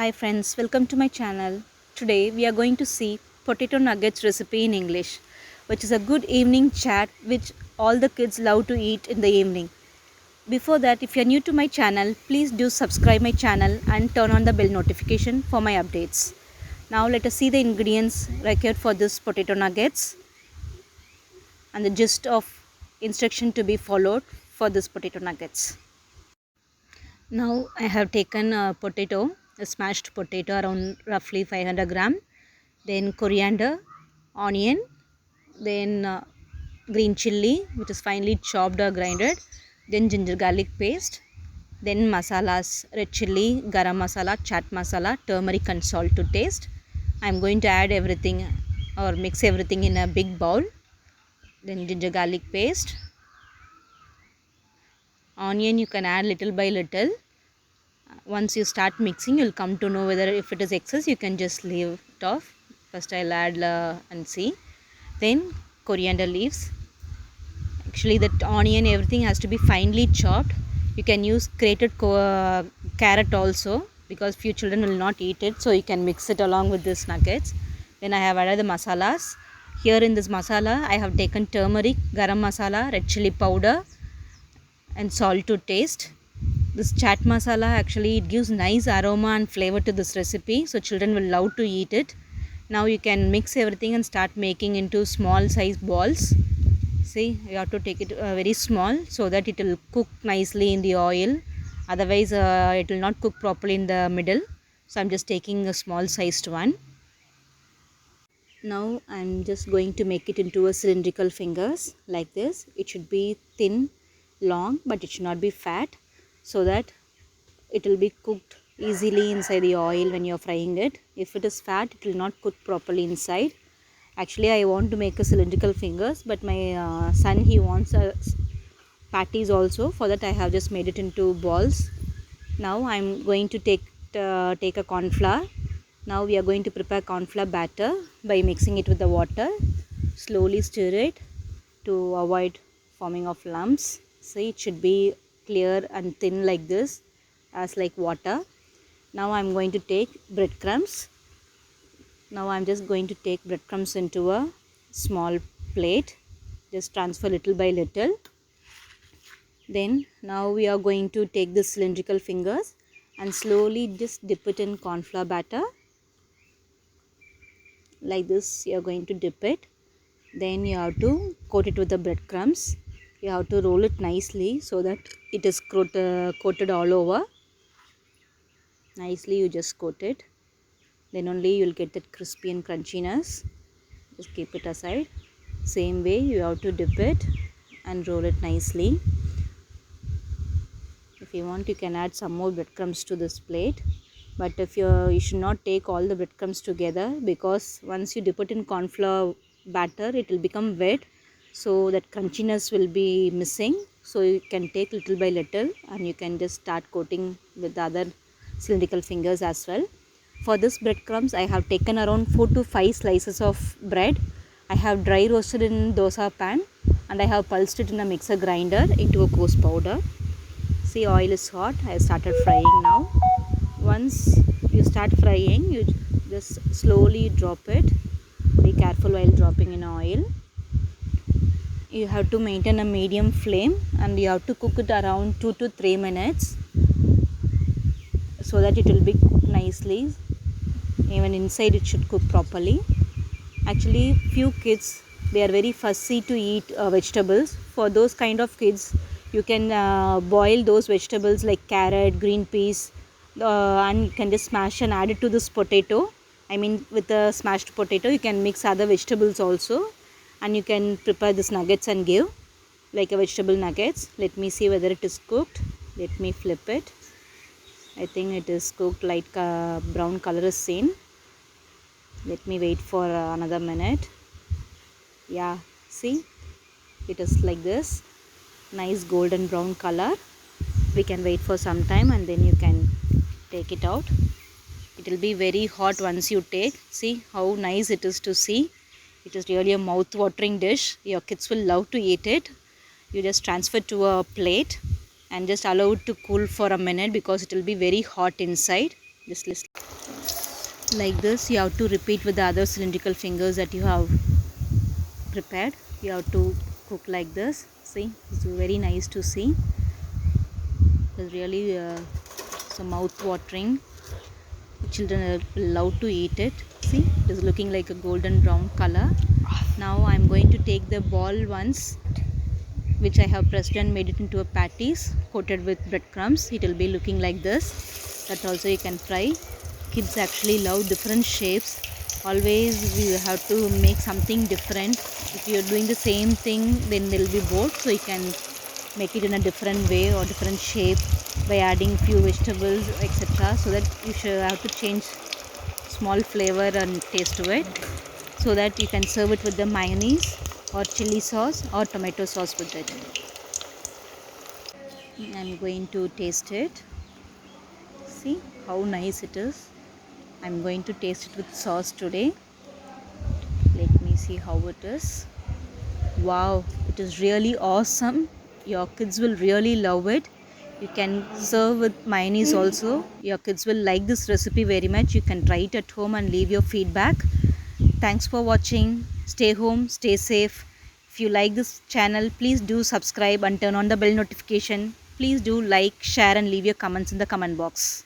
Hi friends, welcome to my channel. Today we are going to see potato nuggets recipe in English, which is a good evening chat which all the kids love to eat in the evening. Before that, if you are new to my channel, please do subscribe my channel and turn on the bell notification for my updates. Now let us see the ingredients required for this potato nuggets and the gist of instruction to be followed for this potato nuggets. Now I have taken a smashed potato around roughly 500 gram, then coriander, onion, then green chilli which is finely chopped or grinded, then ginger garlic paste, then masalas, red chilli, garam masala, chaat masala, turmeric and salt to taste. I am going to add everything or mix everything in a big bowl. Then ginger garlic paste, onion you can add little by little. Once you start mixing, you'll come to know whether if it is excess you can just leave it off. First I'll add and see. Then coriander leaves. Actually that onion everything has to be finely chopped. You can use grated carrot also, because few children will not eat it, so you can mix it along with this nuggets. Then I have added the masalas. Here in this masala I have taken turmeric, garam masala, red chili powder and salt to taste. This chaat masala actually it gives nice aroma and flavor to this recipe, so children will love to eat it. Now you can mix everything and start making into small size balls. See, you have to take it very small so that it will cook nicely in the oil. Otherwise it will not cook properly in the middle. So I'm just taking a small sized one. Now I'm just going to make it into a cylindrical fingers like this. It should be thin, long, but it should not be fat, so that it will be cooked easily inside the oil when you're frying it. If it is fat, it will not cook properly inside. Actually I want to make a cylindrical fingers, but my son he wants a patties also. For that I have just made it into balls. Now I'm going to take a corn flour. Now we are going to prepare corn flour batter by mixing it with the water. Slowly stir it to avoid forming of lumps. See, it should be clear and thin like this, as like water. Now I'm going to take breadcrumbs. Now I'm just going to take breadcrumbs into a small plate. Just transfer little by little. Then now we are going to take the cylindrical fingers and slowly just dip it in corn flour batter. Like this you are going to dip it. Then you have to coat it with the breadcrumbs. You have to roll it nicely so that it is coated all over. Nicely you just coat it. Then only you will get that crispy and crunchiness. Just keep it aside. Same way you have to dip it and roll it nicely. If you want, you can add some more breadcrumbs to this plate, but if you should not take all the breadcrumbs together, because once you dip it in corn flour batter it will become wet, so that crunchiness will be missing. So you can take little by little and you can just start coating with the other cylindrical fingers as well. For this breadcrumbs I have taken around 4 to 5 slices of bread. I have dry roasted in dosa pan and I have pulsed it in a mixer grinder into a coarse powder. See, oil is hot. I started frying now. Once you start frying, you just slowly drop it. Be careful while dropping in oil. You have to maintain a medium flame and you have to cook it around 2 to 3 minutes, so that it will be cooked nicely. Even inside it should cook properly. Actually few kids, they are very fussy to eat vegetables. For those kind of kids, you can boil those vegetables like carrot, green peas, and you can just smash and add it to this potato. I mean, with the smashed potato you can mix other vegetables also, and you can prepare this nuggets and give like a vegetable nuggets. Let me see whether it is cooked. Let me flip it. I think it is cooked. Light brown color is seen. Let me wait for another minute. Yeah, see, it is like this, nice golden brown color. We can wait for some time and then you can take it out. It will be very hot once you take. See how nice it is to see. It is really a mouth watering dish. Your kids will love to eat it. You just transfer to a plate and just allow it to cool for a minute, because it will be very hot inside. just like this. You have to repeat with the other cylindrical fingers that you have prepared. You have to cook like this. See, it's very nice to see. It's really so mouth watering. Children will love to eat it. See, it is looking like a golden brown color. Now I'm going to take the ball ones which I have pressed and made it into a patties coated with breadcrumbs. It will be looking like this. That also you can fry. Kids actually love different shapes. Always we have to make something different. If you are doing the same thing, then they'll be bored. So you can make it in a different way or different shape by adding few vegetables, etc. So that you should have to change small flavor and taste to it, so that you can serve it with the mayonnaise or chili sauce or tomato sauce with it. I'm going to taste it. See how nice it is. I'm going to taste it with sauce today. Let me see how it is. Wow, it is really awesome. Your kids will really love it. You can serve with mayonnaise also. Your kids will like this recipe very much. You can try it at home and leave your feedback. Thanks for watching. Stay home, stay safe. If you like this channel, please do subscribe and turn on the bell notification. Please do like, share and leave your comments in the comment box.